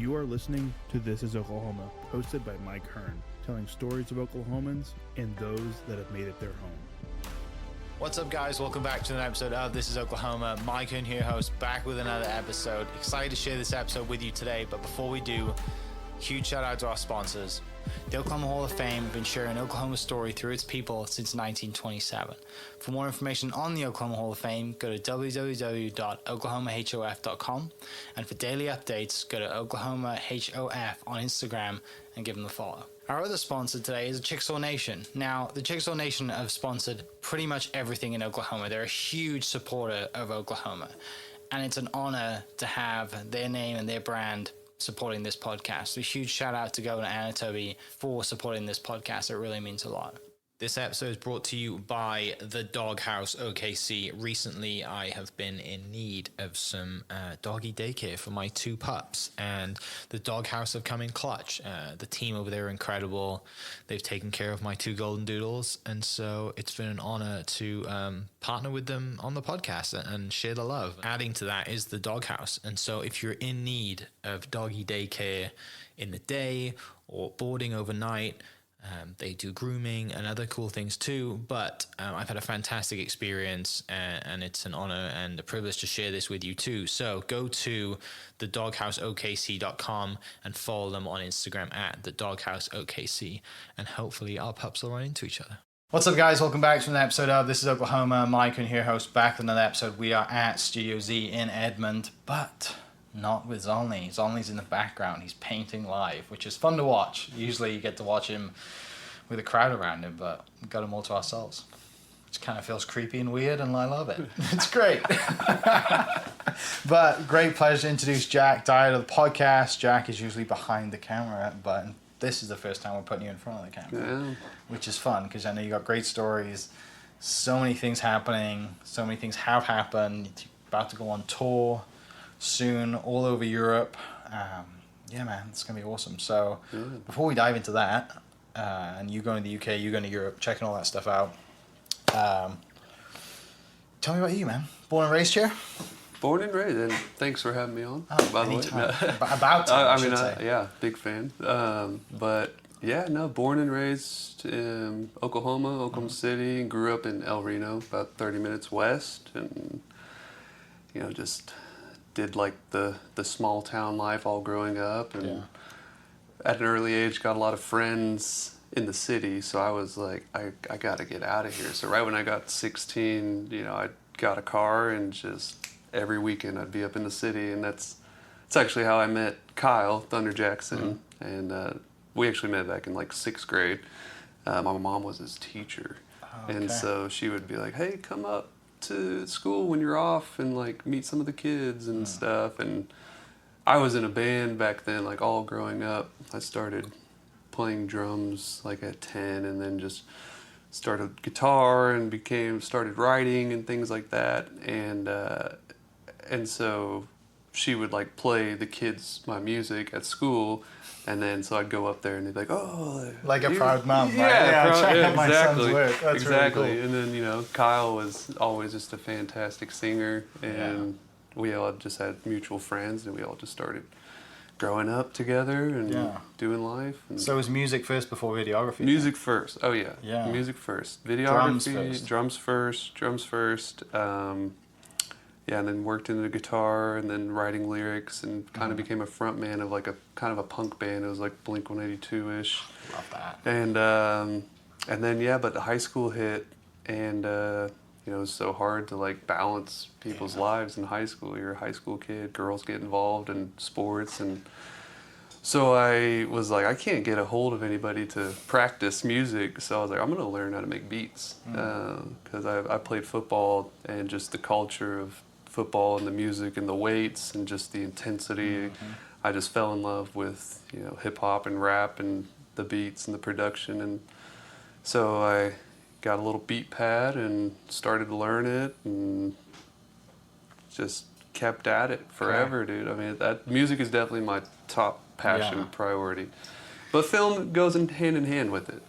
You are listening to This is Oklahoma, hosted by Mike Hearn, telling stories of Oklahomans and those that have made it their home. What's up, guys? Welcome back to another episode of This is Oklahoma. Mike Hearn here, host, back with another episode. Excited to share this episode with you today, but before we do, huge shout out to our sponsors. The Oklahoma Hall of Fame has been sharing Oklahoma's story through its people since 1927. For more information on the Oklahoma Hall of Fame, go to www.oklahomahof.com. And for daily updates, go to oklahomahof on Instagram and give them a follow. Our other sponsor today is Chickasaw Nation. Now, the Chickasaw Nation have sponsored pretty much everything in Oklahoma. They're a huge supporter of Oklahoma. And it's an honor to have their name and their brand supporting this podcast. A huge shout out to Governor Anatobi for supporting this podcast. It really means a lot. This episode is brought to you by the Doghouse OKC. Recently, I have been in need of some doggy daycare for my two pups, and the Doghouse have come in clutch. The team over there are incredible. They've taken care of my two golden doodles, and so it's been an honor to partner with them on the podcast and share the love. Adding to that is the Doghouse, and so if you're in need of doggy daycare in the day or boarding overnight, they do grooming and other cool things too, but I've had a fantastic experience, and it's an honor and a privilege to share this with you too. So go to thedogHouseOKC.com and follow them on Instagram at thedogHouseOKC, and hopefully our pups will run into each other. What's up, guys? Welcome back to another episode of This is Oklahoma. Mike and here, host, back with another episode. We are at Studio Z in Edmond, but not with Zolny. Zolny's in the background. He's painting live, which is fun to watch. Usually you get to watch him with a crowd around him, but we've got him all to ourselves, which kind of feels creepy and weird, and I love it. It's great. But great pleasure to introduce Jack Dyer to the podcast. Jack is usually behind the camera, but this is the first time we're putting you in front of the camera, which is fun because I know you got great stories, so many things happening, so many things have happened. You're about to go on tour soon all over Europe. Yeah, man, it's gonna be awesome. So before we dive into that, and you going to the UK, you going to Europe, checking all that stuff out, tell me about you, man. Born and raised here? Born and raised, and thanks for having me on, by the way. About time, yeah, big fan. But yeah, no, born and raised in Oklahoma City, and grew up in Reno, about 30 minutes west, and just did like the small town life all growing up, and at an early age got a lot of friends in the city, so I was like, I gotta get out of here. So right when I got 16, I got a car, and just every weekend I'd be up in the city, and that's actually how I met Kyle Thunder Jackson, and we actually met back in like 6th grade. My mom was his teacher, and so she would be like, hey, come up to school when you're off and like meet some of the kids and stuff. And I was in a band back then, like all growing up. I started playing drums like at 10, and then just started guitar and started writing and things like that. And so she would like play the kids my music at school, and then so I'd go up there and they'd be like, oh, like a proud mom, right? Yeah, my son's work. That's exactly. Really cool. And then Kyle was always just a fantastic singer, and we all just had mutual friends, and we all just started growing up together and doing life. And so was music first before videography? Music first. Oh yeah. Music first. Videography. Drums first. And then worked into the guitar, and then writing lyrics, and kind of became a front man of like a kind of a punk band. It was like Blink-182-ish. Love that. And then but the high school hit, and it was so hard to like balance people's lives in high school. You're a high school kid, girls get involved in sports, and so I was like, I can't get a hold of anybody to practice music, so I was like, I'm gonna learn how to make beats, because I played football, and just the culture of football and the music and the weights and just the intensity. I just fell in love with hip hop and rap and the beats and the production, and so I got a little beat pad and started to learn it, and just kept at it forever, dude. I mean, that music is definitely my top passion priority, but film goes hand in hand with it.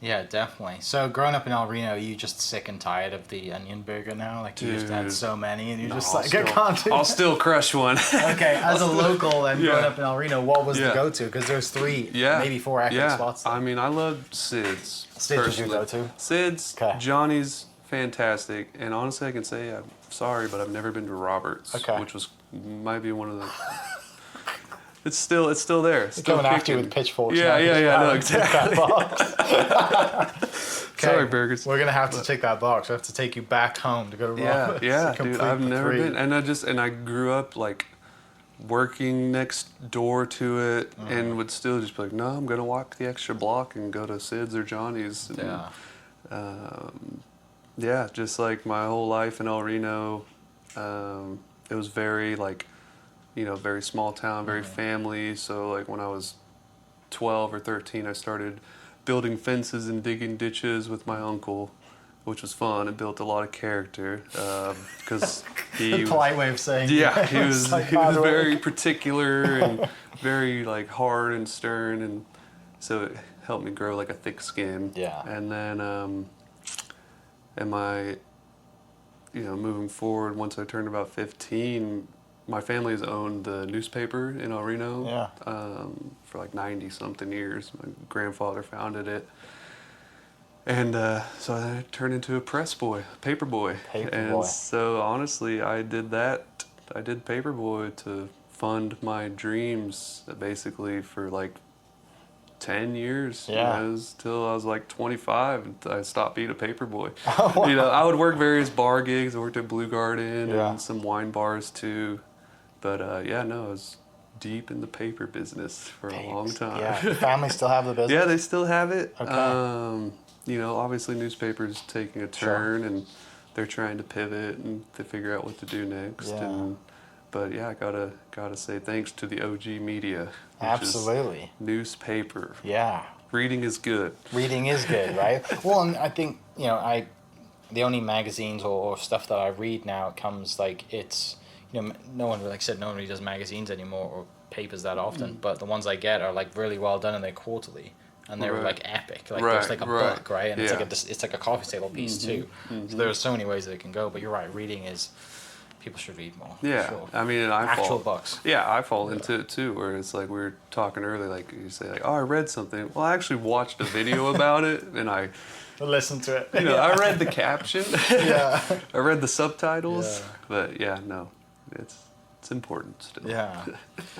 Yeah, definitely. So growing up in El Reno, you just sick and tired of the onion burger now? Like you just had Dude. so many and you're No, just I'll like, I can't do I'll that. still crush one. Okay, as a local and growing up in El Reno, what was the Yeah. go-to? Because there's 3, Yeah. maybe 4 epic spots there. I mean, I loved Sid's. Sid's was your personally. go-to? Sid's, Okay. Johnny's, fantastic. And honestly, I can say I'm sorry, but I've never been to Robert's, Okay. which might be one of the. It's still there. It's still Coming after you kicking. with pitchforks. Yeah, now, no, Tick that box. Sorry, burgers. We're gonna have to tick that box. I have to take you back home to go to Robert's. Yeah, to dude. complete I've the never 3. been, and I grew up like working next door to it, and would still just be like, no, I'm gonna walk the extra block and go to Sid's or Johnny's. And, yeah, just like my whole life in El Reno, it was very like, very small town, very family. So like when I was 12 or 13, I started building fences and digging ditches with my uncle, which was fun. It built a lot of character because he polite way of saying. Yeah, he was Psychotic. very particular and very like hard and stern, and so it helped me grow like a thick skin. Yeah. And then moving forward, once I turned about 15, my family's owned the newspaper in El Reno. Yeah. For like 90 something years. My grandfather founded it. And so I turned into a press boy, paper boy. And so honestly, I did that. I did paper boy to fund my dreams basically for like 10 years. Yeah. It was till I was like 25 and I stopped being a paper boy. Oh, wow. I would work various bar gigs. I worked at Blue Garden Yeah. and some wine bars too. But I was deep in the paper business for a long time. Yeah. Your family still have the business? Yeah, they still have it. Okay. Obviously newspapers taking a turn and they're trying to pivot and to figure out what to do next. Yeah. But yeah, I gotta say thanks to the OG media. Which Absolutely. Is newspaper. Yeah. Reading is good. Reading is good, right? Well, and I think, the only magazines or stuff that I read now comes like it's, no one, like I said, no one really does magazines anymore or papers that often, but the ones I get are like really well done and they're quarterly. And they're like epic, like there's like a book, right? And it's like a coffee table piece too. So there's so many ways that it can go. But you're right, reading is, people should read more. Yeah, sure. I mean, and actual books. Yeah, I fall into it too, where it's like we were talking earlier, like you say, like, oh, I read something. Well, I actually watched a video about it, and I listen to it. I read the caption. Yeah. I read the subtitles. Yeah. But yeah, no, it's important still. Yeah.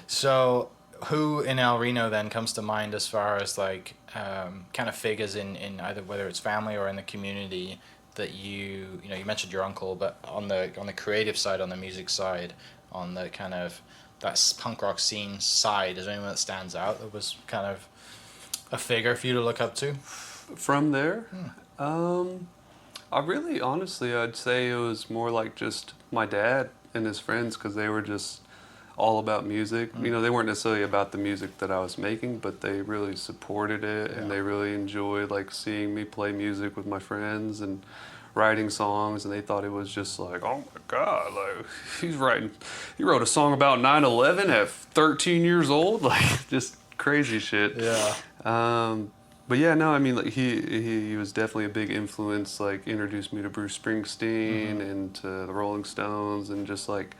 So, who in El Reno then comes to mind as far as like kind of figures in either whether it's family or in the community that you mentioned your uncle, but on the creative side, on the music side, on the kind of that punk rock scene side, is there anyone that stands out that was kind of a figure for you to look up to? From there, I really honestly I'd say it was more like just my dad and his friends, because they were just all about music. They weren't necessarily about the music that I was making, but they really supported it, and they really enjoyed like seeing me play music with my friends and writing songs, and they thought it was just like, oh my God, like he wrote a song about 9/11 at 13 years old, like just crazy shit. Yeah. But yeah, no, I mean, like he was definitely a big influence. Like introduced me to Bruce Springsteen and to the Rolling Stones, and just like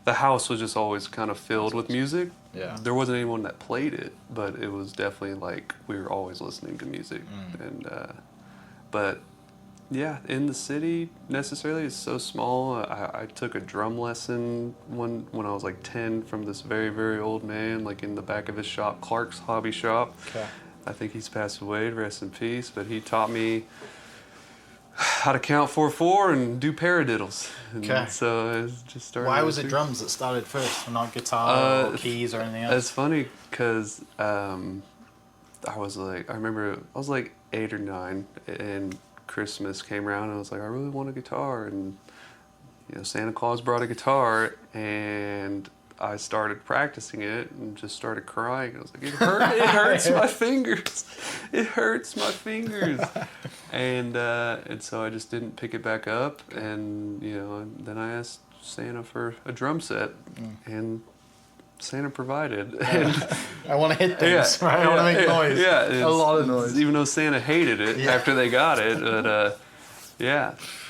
the house was just always kind of filled with music. Yeah. There wasn't anyone that played it, but it was definitely like we were always listening to music. And but yeah, in the city necessarily it's so small. I took a drum lesson when I was like 10 from this very, very old man, like in the back of his shop, Clark's Hobby Shop. Okay. I think he's passed away, rest in peace, but he taught me how to count 4/4 and do paradiddles. Okay. So I just started. Why was it drums that started first, and not guitar or keys or anything else? It's funny because I remember I was like 8 or 9, and Christmas came around, and I was like, I really want a guitar, and Santa Claus brought a guitar, and I started practicing it and just started crying. I was like, it hurts my fingers. It hurts my fingers. And so I just didn't pick it back up. And, then I asked Santa for a drum set. And Santa provided. I want to hit things, right? I want to make noise. Yeah, a lot of noise. Even though Santa hated it after they got it, but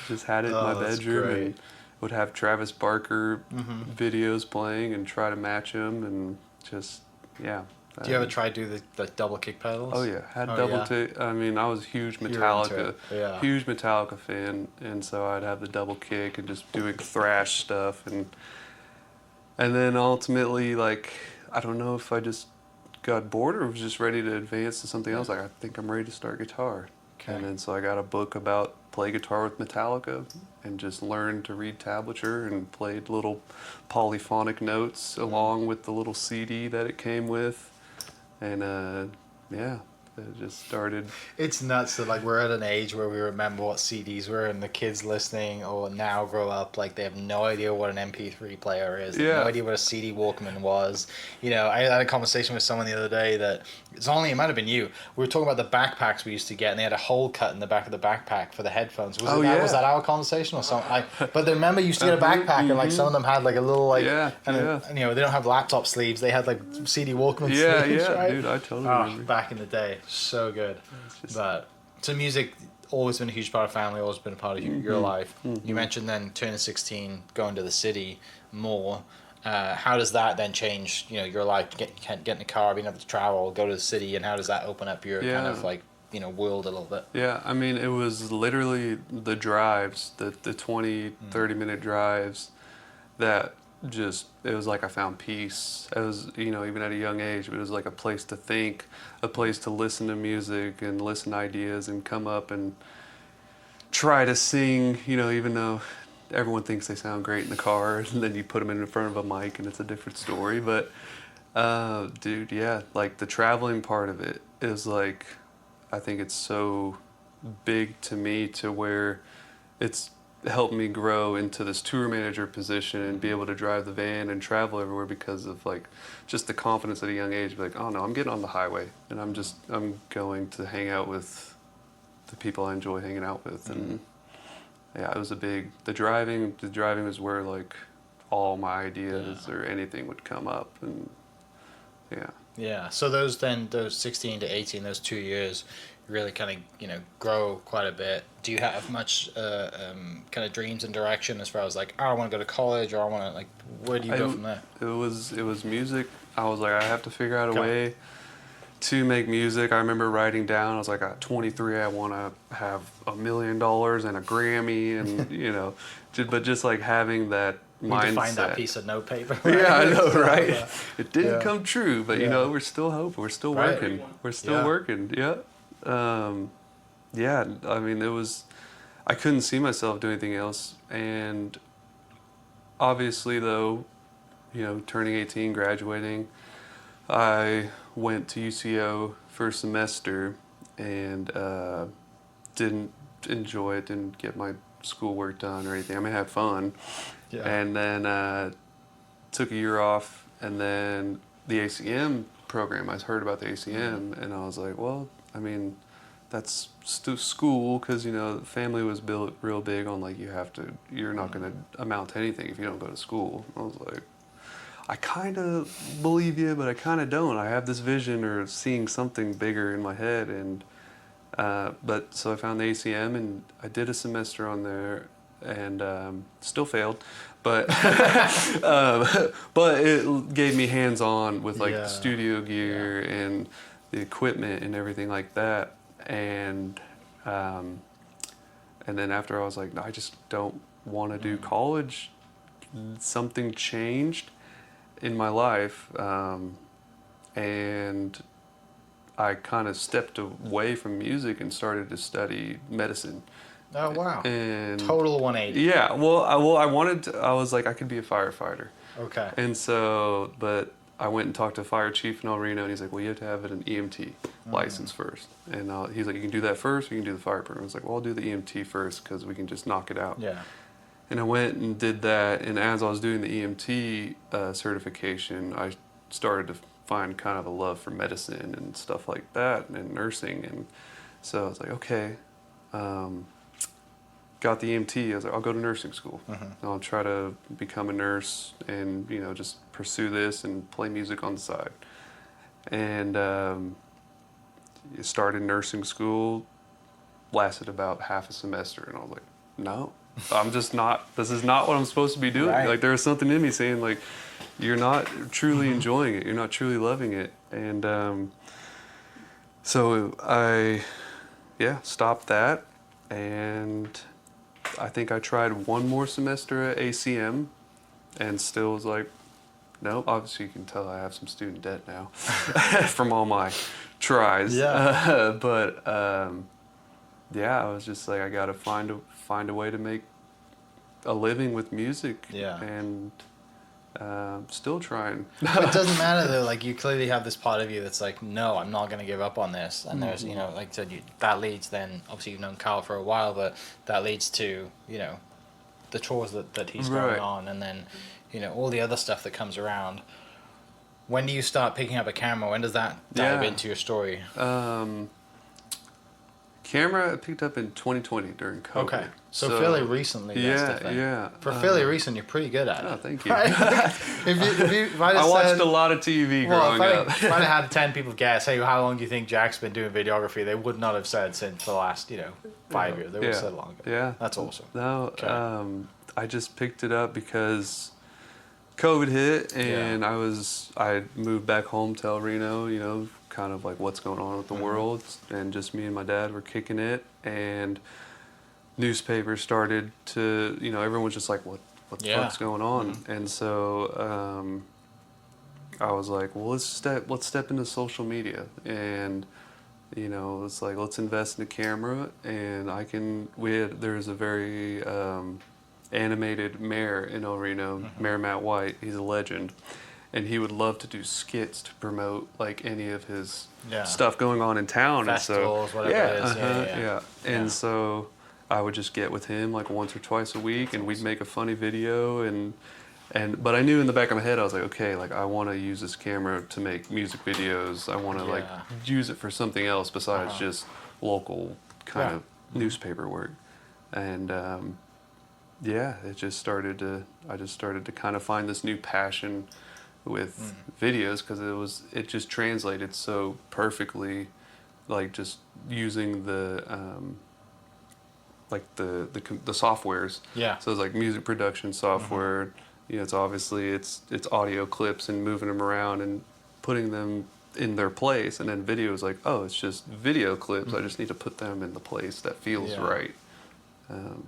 just had it in my that's bedroom great. and would have Travis Barker videos playing and try to match them and just Do you ever try to do the double kick pedals? Oh yeah, had I mean, I was a huge You were Metallica, into it. Yeah. huge Metallica fan, and so I'd have the double kick and just doing thrash stuff, and then ultimately, like, I don't know if I just got bored or was just ready to advance to something else. Like, I think I'm ready to start guitar, and then so I got a book about play guitar with Metallica, and just learned to read tablature and played little polyphonic notes along with the little CD that it came with. And it just started. It's nuts that like we're at an age where we remember what CDs were, and the kids listening or now grow up like they have no idea what an MP3 player is. They have no idea what a CD Walkman was. You know, I had a conversation with someone the other day that it might have been you. We were talking about the backpacks we used to get, and they had a hole cut in the back of the backpack for the headphones. Was that our conversation or something? But remember, you used to get a backpack, and like some of them had like a little like, and you know, they don't have laptop sleeves. They had like CD Walkman sleeves, right? Dude, I totally remember. Back in the day, so good. But so music always been a huge part of family, always been a part of your life. You mentioned then turning 16, going to the city more. How does that then change, you know, your life? Get in a car, being able to travel, go to the city, and how does that open up your kind of like, you know, world a little bit? Yeah, I mean, it was literally the drives, the 20, 30-minute drives that just, it was like I found peace. It was, you know, even at a young age, it was like a place to think, a place to listen to music and listen to ideas and come up and try to sing, you know, even though everyone thinks they sound great in the car, and then you put them in front of a mic and it's a different story. But dude, yeah, like the traveling part of it is like, I think it's so big to me to where it's helped me grow into this tour manager position and be able to drive the van and travel everywhere because of like just the confidence at a young age. Like, oh no, I'm getting on the highway and I'm going to hang out with the people I enjoy hanging out with. And yeah, it was the driving was where like all my ideas or anything would come up. And yeah, so those 16 to 18, those 2 years really kind of, you know, grow quite a bit. Do you have much kind of dreams and direction as far as like, oh, I want to go to college, or I want to, like, where do you go from there? It was music. I was like, I have to figure out a way to make music. I remember writing down, I was like, at 23, I want to have $1 million and a Grammy, and you know, but just like having that mindset. To find that piece of note paper. Right? Yeah, I know, right? It didn't come true, but you know, we're still hoping. We're still working. We're still working. Yeah. I mean, I couldn't see myself doing anything else. And obviously, though, you know, turning 18, graduating, I went to UCO for a semester and didn't enjoy it, didn't get my schoolwork done or anything. I mean, I had fun. Yeah. And then took a year off, and then the ACM program, I heard about the ACM, and I was like, well, I mean, that's school, because, you know, the family was built real big on, like, you're not going to amount to anything if you don't go to school. I was like, I kind of believe you, but I kind of don't. I have this vision or seeing something bigger in my head, and but so I found the ACM, and I did a semester on there, and still failed, but but it gave me hands-on with like the studio gear and the equipment and everything like that, and then after I was like, no, I just don't want to do college. Something changed in my life, and I kind of stepped away from music and started to study medicine. Oh, wow. And total 180. Yeah, well, I was like, I could be a firefighter. Okay. And so, but I went and talked to a fire chief in Reno, and he's like, well, you have to have an EMT license first. And he's like, you can do that first, or you can do the fire program. I was like, well, I'll do the EMT first, because we can just knock it out. Yeah. And I went and did that, and as I was doing the EMT certification, I started to find kind of a love for medicine and stuff like that, and nursing. And so I was like, okay, got the EMT. I was like, I'll go to nursing school. I'll try to become a nurse and, you know, just pursue this and play music on the side. And started nursing school, lasted about half a semester, and I was like, no, I'm just not, this is not what I'm supposed to be doing. Right. Like, there was something in me saying, like, you're not truly enjoying it, you're not truly loving it. And so I, stopped that, and I think I tried one more semester at ACM, and still was like, no. Obviously, you can tell I have some student debt now from all my tries. Yeah. But I was just like, I gotta find a way to make a living with music. Yeah. And still trying. But it doesn't matter though. Like, you clearly have this part of you that's like, no, I'm not going to give up on this. And there's, you know, like I said, that leads then, obviously you've known Kyle for a while, but that leads to, you know, the chores that he's going on, and then, you know, all the other stuff that comes around. When do you start picking up a camera? When does that dive into your story? Camera I picked up in 2020 during COVID. Okay, so fairly recently. That's the thing. Yeah. For fairly recent, you're pretty good at it. Oh, thank you. Right? if I watched a lot of TV growing up. If I'd have had 10 people guess, hey, how long do you think Jack's been doing videography? They would not have said since the last, 5 years. They would have said longer. Yeah. That's awesome. No, Okay. I just picked it up because COVID hit, and I moved back home to Reno, kind of like what's going on with the world, and just me and my dad were kicking it, and newspapers started to, everyone was just like, what the fuck's going on? And so I was like, well, let's step into social media, and it's like, let's invest in a camera. And there's a very animated mayor in El Reno, Mayor Matt White. He's a legend, and he would love to do skits to promote like any of his stuff going on in town. Festivals, and so, whatever it is. And so I would just get with him like once or twice a week, and we'd make a funny video. But I knew in the back of my head, I was like, okay, like I want to use this camera to make music videos. I want to like use it for something else besides just local kind of newspaper work. And I just started to kind of find this new passion with videos, because it just translated so perfectly, like just using the softwares. Yeah. So it's like music production software. It's obviously it's audio clips and moving them around and putting them in their place, and then video is like, oh, it's just video clips. I just need to put them in the place that feels right.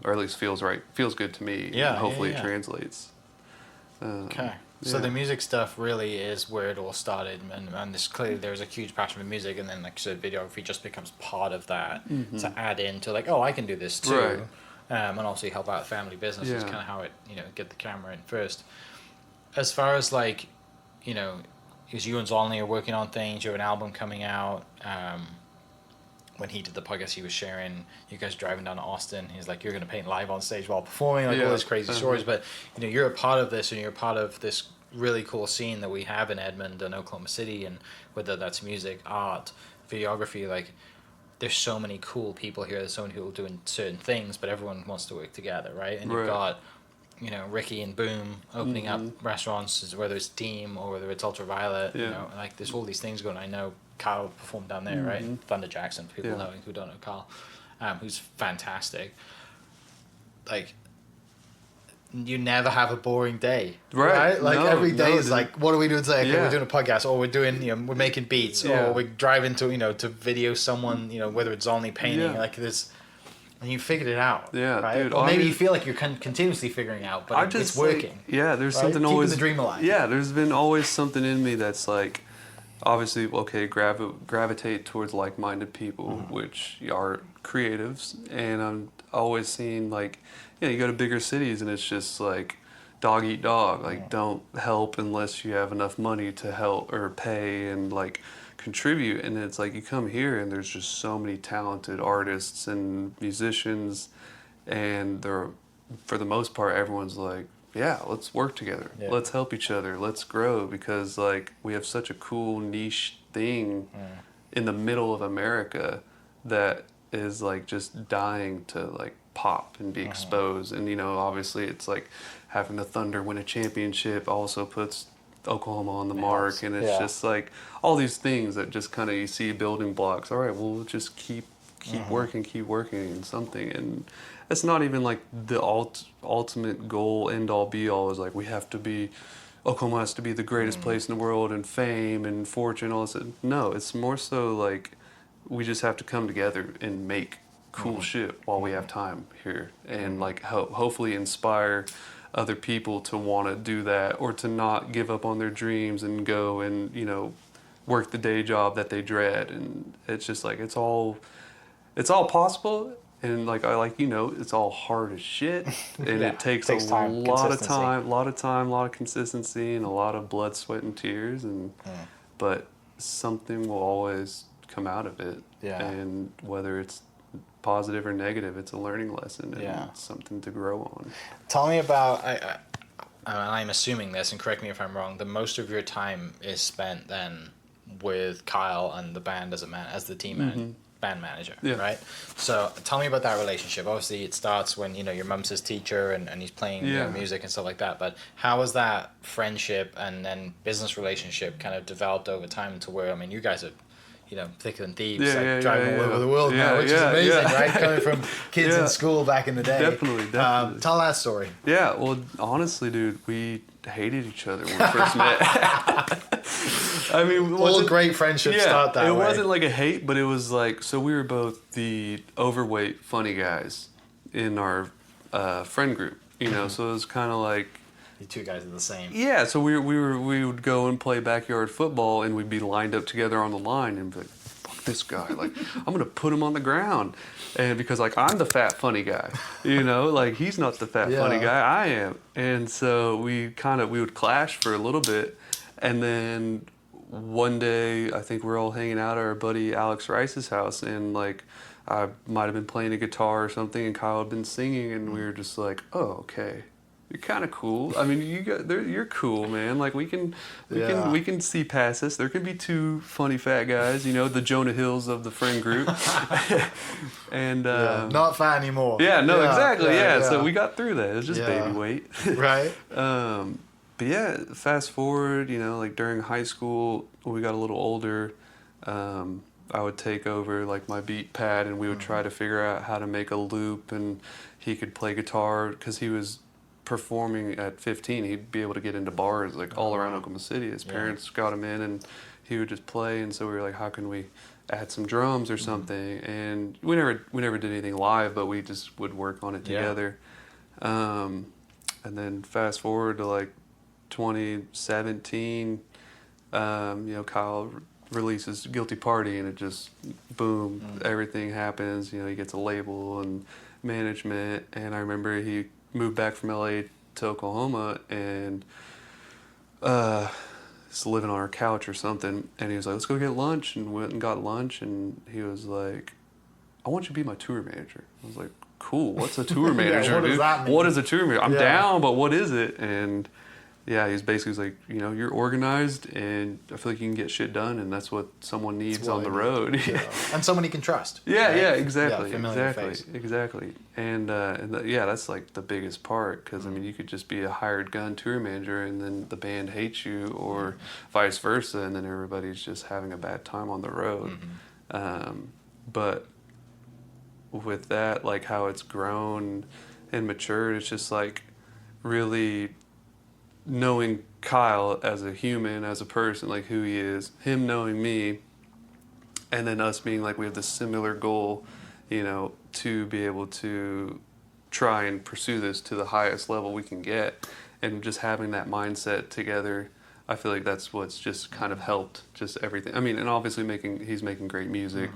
Or at least feels good to me. Yeah, and hopefully it translates. Okay. So the music stuff really is where it all started, and clearly there's a huge passion for music, and then like you said, videography just becomes part of that to add into like, oh, I can do this too, right. And also help out family business is kind of how it get the camera in first. As far as like, because you and Zolny are working on things, you have an album coming out. When he did the podcast, he was sharing you guys driving down to Austin. He's like, you're going to paint live on stage while performing, like all these crazy stories. But you're a part of this, and you're a part of this really cool scene that we have in Edmond and Oklahoma City, and whether that's music, art, videography, like there's so many cool people here. There's so many people doing certain things, but everyone wants to work together, right? And you've got Ricky and Boom opening up restaurants, whether it's Team or whether it's Ultraviolet. Like there's all these things going on. I know Kyle performed down there, right? Thunder Jackson, for people knowing who don't know Kyle, who's fantastic. Like, you never have a boring day, right? Like every day is like, what are we doing today? Okay, we're doing a podcast, or we're doing, we're making beats, or we're driving to, to video someone, whether it's only painting, like this. And you figured it out, right? Dude, or maybe you feel like you're continuously figuring out, but it's working. There's something always keeping the dream alive. Yeah, there's been always something in me that's like, obviously, gravitate towards like-minded people, which are creatives, and I'm always seeing like, you go to bigger cities and it's just like dog eat dog, like don't help unless you have enough money to help or pay and like contribute. And it's like you come here and there's just so many talented artists and musicians, and for the most part everyone's like, let's work together. Let's help each other. Let's grow, because like we have such a cool niche thing in the middle of America that is like just dying to like pop and be exposed. And, you know, obviously it's like having the Thunder win a championship also puts Oklahoma on the mark. And it's just like all these things that just kind of you see building blocks. All right, well, we'll just keep working in something. And it's not even like the ultimate goal, end all be all is like we have to be, Oklahoma has to be the greatest place in the world and fame and fortune, all this. No, it's more so like we just have to come together and make cool shit while we have time here, and like hopefully inspire other people to want to do that, or to not give up on their dreams and go and, you know, work the day job that they dread. And it's just like it's all possible. And like you know, it's all hard as shit, and it takes a lot of time, a lot of consistency, and a lot of blood, sweat, and tears. And but something will always come out of it. Yeah. And whether it's positive or negative, it's a learning lesson and something to grow on. Tell me about. I'm assuming this, and correct me if I'm wrong. The most of your time is spent then with Kyle and the band as the team band manager, right? So tell me about that relationship. Obviously, it starts when, you know, your mum's his teacher and he's playing music and stuff like that. But how has that friendship and then business relationship kind of developed over time to where, I mean, you guys are, you know, thicker than thieves, driving all over the world now, which is amazing, right? Coming from kids in school back in the day. Definitely. Tell that story. Yeah, well, honestly, dude, we hated each other when we first met. I mean, all great friendships start that way. It wasn't like a hate, but it was like, so we were both the overweight funny guys in our friend group, you know. So it was kind of like you two guys are the same. Yeah, so we would go and play backyard football, and we'd be lined up together on the line, and be like, fuck this guy, like I'm gonna put him on the ground, and because like I'm the fat funny guy, you know, like he's not the fat funny guy, I am. And so we would clash for a little bit, and then one day I think we're all hanging out at our buddy Alex Rice's house, and like I might have been playing a guitar or something, and Kyle had been singing, and we were just like, oh, okay, you're kind of cool. I mean, you're cool, man. Like we can see past this. There can be two funny fat guys, you know, the Jonah Hills of the friend group, and not fat anymore. Yeah, no, exactly. Yeah, so we got through that. It was just baby weight, right? But yeah, fast forward, you know, like during high school, when we got a little older, I would take over like my beat pad, and we would try to figure out how to make a loop, and he could play guitar because he was performing at 15. He'd be able to get into bars like all around Oklahoma City. His parents got him in, and he would just play. And so we were like, how can we add some drums or something? And we never did anything live, but we just would work on it together. And then fast forward to like 2017, you know, Kyle releases Guilty Party, and it just boom, everything happens. You know, he gets a label and management, and I remember he moved back from LA to Oklahoma, and was living on our couch or something, and he was like, let's go get lunch, and went and got lunch, and he was like, I want you to be my tour manager. I was like, cool, what's a tour manager, what dude? Does that mean? What is a tour manager? I'm down, but what is it? And yeah, he's basically like, you know, you're organized, and I feel like you can get shit done, and that's what someone needs on the road. And someone you can trust. Yeah, right? yeah, exactly, face. exactly. And that's like the biggest part, because I mean, you could just be a hired gun tour manager, and then the band hates you, or vice versa, and then everybody's just having a bad time on the road. But with that, like how it's grown and matured, it's just like really knowing Kyle as a human, as a person, like who he is, him knowing me, and then us being like, we have this similar goal, you know, to be able to try and pursue this to the highest level we can get, and just having that mindset together, I feel like that's what's just kind of helped just everything. I mean, and obviously he's making great music,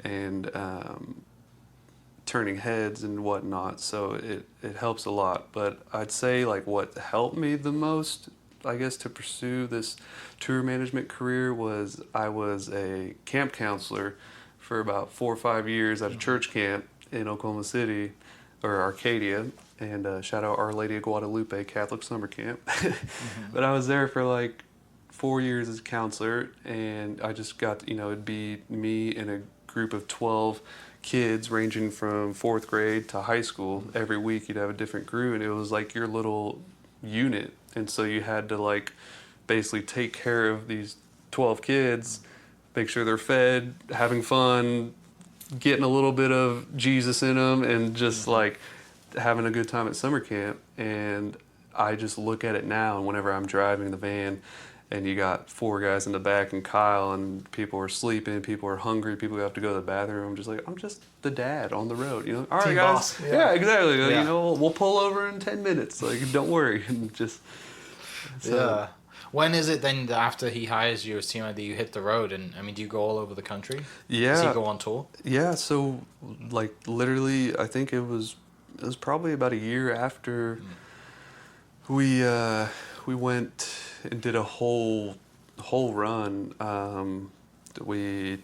and turning heads and whatnot, so it helps a lot. But I'd say like what helped me the most, I guess, to pursue this tour management career was I was a camp counselor for about 4 or 5 years at a church camp in Oklahoma City, or Arcadia, and shout out Our Lady of Guadalupe Catholic Summer Camp. But I was there for like 4 years as a counselor, and I just got, you know, it'd be me and a group of 12 kids ranging from 4th grade to high school. Every week you'd have a different crew, and it was like your little unit. And so you had to like basically take care of these 12 kids, make sure they're fed, having fun, getting a little bit of Jesus in them, and just like having a good time at summer camp. And I just look at it now, and whenever I'm driving the van and you got 4 guys in the back and Kyle, and people are sleeping, people are hungry, people have to go to the bathroom, I'm just like, I'm just the dad on the road, you know? All right, Team guys. boss. Yeah, exactly. Yeah. You know, we'll pull over in 10 minutes. Like, don't worry. And just... So, yeah. When is it then after he hires you as team leader that you hit the road? And I mean, do you go all over the country? yeah. Does he go on tour? Yeah, so like literally, I think it was probably about a year after we went and did a whole run. We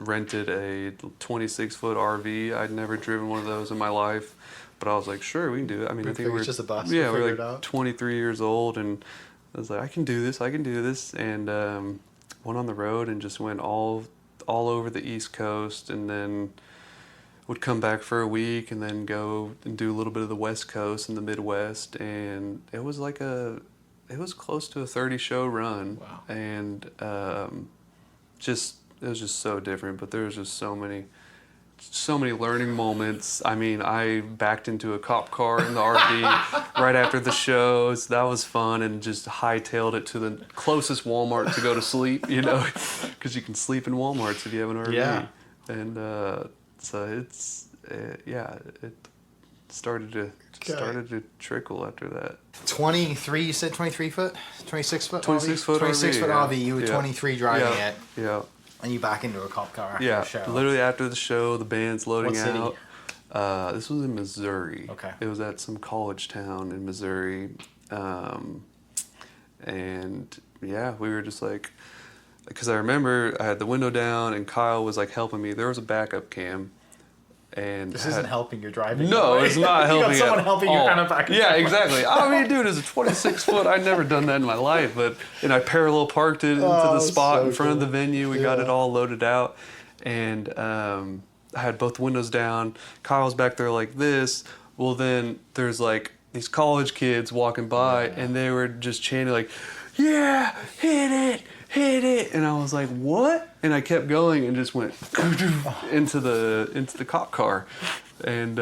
rented a 26-foot RV. I'd never driven one of those in my life, but I was like, sure, we can do it. I mean, I think we're just a bus. yeah, we we're like like 23 years old, and I was like, I can do this, and went on the road and just went all over the East Coast, and then would come back for a week and then go and do a little bit of the West Coast and the Midwest, and it was close to a 30-show run. Wow. And it was just so different, but there was just so many learning moments. I mean, I backed into a cop car in the RV right after the show, so that was fun, and just hightailed it to the closest Walmart to go to sleep, you know, because you can sleep in Walmarts if you have an RV. Yeah. And so it's, it started to trickle after that. 23, you said 23 foot? 26 foot? 26 foot 26 RV, foot yeah. RV, you were Yeah. 23 driving Yeah. it, Yeah. and you back into a cop car after Yeah, the show. literally after the show, the band's loading What city? out. This was in Missouri. Okay. It was at some college town in Missouri. And yeah, we were just like, because I remember I had the window down and Kyle was like helping me. There was a backup cam. And This isn't helping your driving. No, right? it's not helping. You got someone at helping you all. and a backup Yeah, camera. exactly. I mean, dude, it's a 26-foot. I'd never done that in my life, and I parallel parked it into the spot so in front of the cool. venue. We got it all loaded out, and I had both windows down. Kyle's back there like this. Well, then there's like these college kids walking by, and they were just chanting like, "Yeah, hit it." And I was like, what? And I kept going and just went into the cop car. And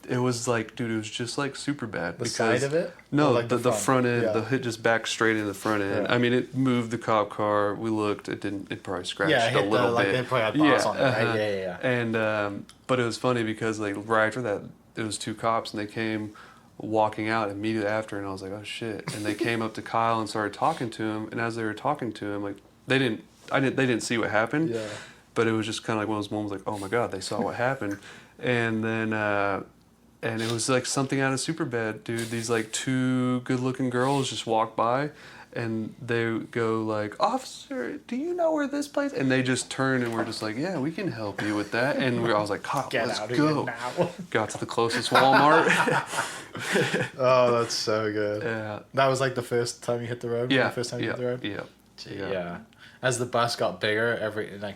it was like, dude, it was just like super bad. The side of it? No, Or like the front end. Yeah. The hit just backed straight into the front end. Yeah. I mean, it moved the cop car. We looked. It probably scratched Yeah, a hit little like bit. they probably had bars on it, right? uh-huh. Yeah. And but it was funny because like right after that, it was 2 cops, and they came walking out immediately after, and I was like, oh shit. And they came up to Kyle and started talking to him, and as they were talking to him, like they didn't see what happened, Yeah. but it was just kind of like one of those moments like, oh my god, they saw what happened. And then and it was like something out of Superbad, dude. These like 2 good-looking girls just walked by, and they go like, officer, do you know where this place? And they just turned and we're just like, yeah, we can help you with that. And I was like, Kyle, Get let's out of go. here now. Got to the closest Walmart. Oh, that's so good. Yeah. That was like the first time you hit the road? Yeah. The first time you hit the road? Yeah. Yeah. As the bus got bigger,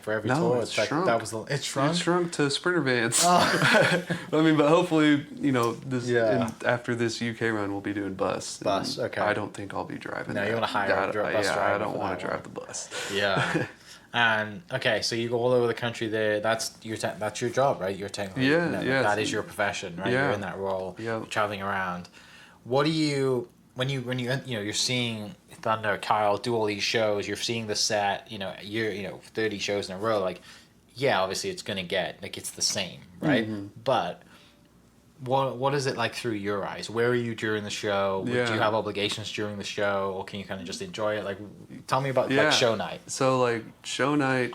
for every No, tour, it's it's like shrunk. that was it shrunk. It shrunk to Sprinter vans. Oh. I mean, but hopefully, you know, Yeah. after this UK run, we'll be doing bus. Bus, And okay. I don't think I'll be driving. No, you that. wanna hire a That- bus Yeah, driver I don't for want that to drive one. the bus. Yeah. And okay, so you go all over the country there. That's your job, right? You're technically Yeah, yeah. that is your profession, right? Yeah. You're in that role. Yeah. You're traveling around. What do you when you you're seeing Thunder, Kyle do all these shows, you're seeing the set, you're 30 shows in a row, like yeah, obviously it's gonna get like it's the same, right? Mm-hmm. But what is it like through your eyes? Where are you during the show? Yeah. Do you have obligations during the show, or can you kind of just enjoy it? Like, tell me about Yeah. like show night. So like show night,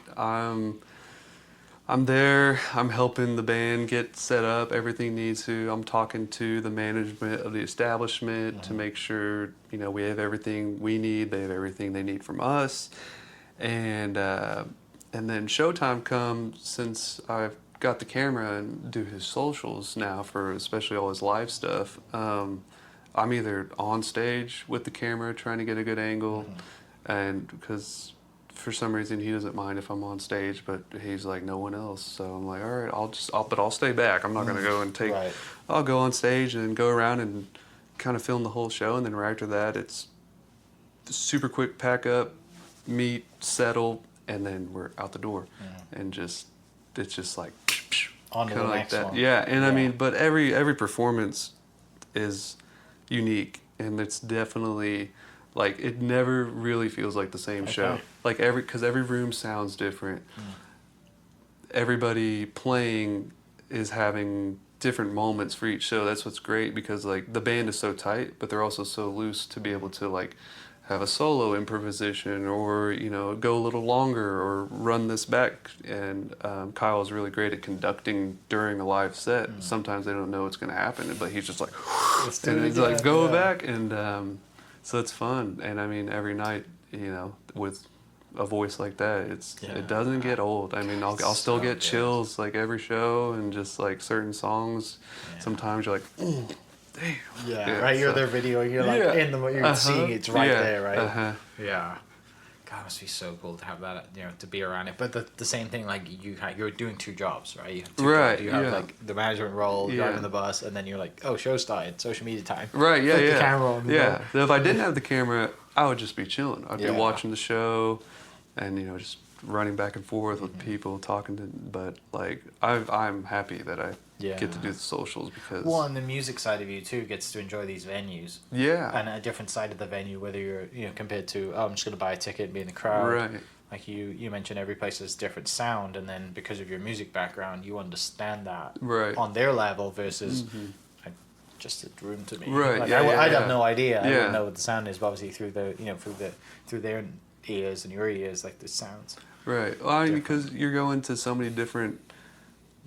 I'm there. I'm helping the band get set up. Everything needs to. I'm talking to the management of the establishment to make sure we have everything we need. They have everything they need from us, and then showtime comes. Since I've got the camera and do his socials now for especially all his live stuff. I'm either on stage with the camera trying to get a good angle, and because for some reason he doesn't mind if I'm on stage, but he's like no one else. So I'm like, all right, I'll stay back. I'm not gonna go and take. Right. I'll go on stage and go around and kind of film the whole show, and then right after that, it's super quick pack up, meet, settle, and then we're out the door, and it's just like On to kind the of like next that. one. Yeah, and I Yeah. mean, but every performance is unique, and it's definitely like it never really feels like the same show. Like because every room sounds different. Everybody playing is having different moments for each show. That's what's great, because like the band is so tight, but they're also so loose to be able to like have a solo improvisation, or go a little longer, or run this back. And Kyle is really great at conducting during a live set. Sometimes they don't know what's going to happen, but he's just like and it's like go back, and so it's fun. And I mean, every night, with a voice like that, it doesn't get old. I mean, I'll still get chills like every show, and just like certain songs. Sometimes you're like, damn. Yeah, right. You're their video. You're like in the. You're seeing it's right there, right? Yeah. God, it must be so cool to have that. To be around it. But the same thing, like you're doing two jobs, right? You have two jobs. You have like the management role, driving the bus, and then you're like, oh, show started, social media time. Right. Yeah. Put Yeah. the camera on. Yeah. So if I didn't have the camera, I would just be chilling. I'd be watching the show, and just running back and forth with people, talking to. But like, I'm happy that I get to do the socials, because on the music side of you too gets to enjoy these venues. Yeah. And a different side of the venue, whether you're compared to I'm just gonna buy a ticket and be in the crowd. Right. Like you mentioned, every place has different sound, and then because of your music background, you understand that on their level versus just a room to me. Right. Like, Yeah. I'd have no idea. I Yeah. wouldn't know what the sound is, but obviously through their ears and your ears, like the sounds. Right. Well, I mean, because you're going to so many different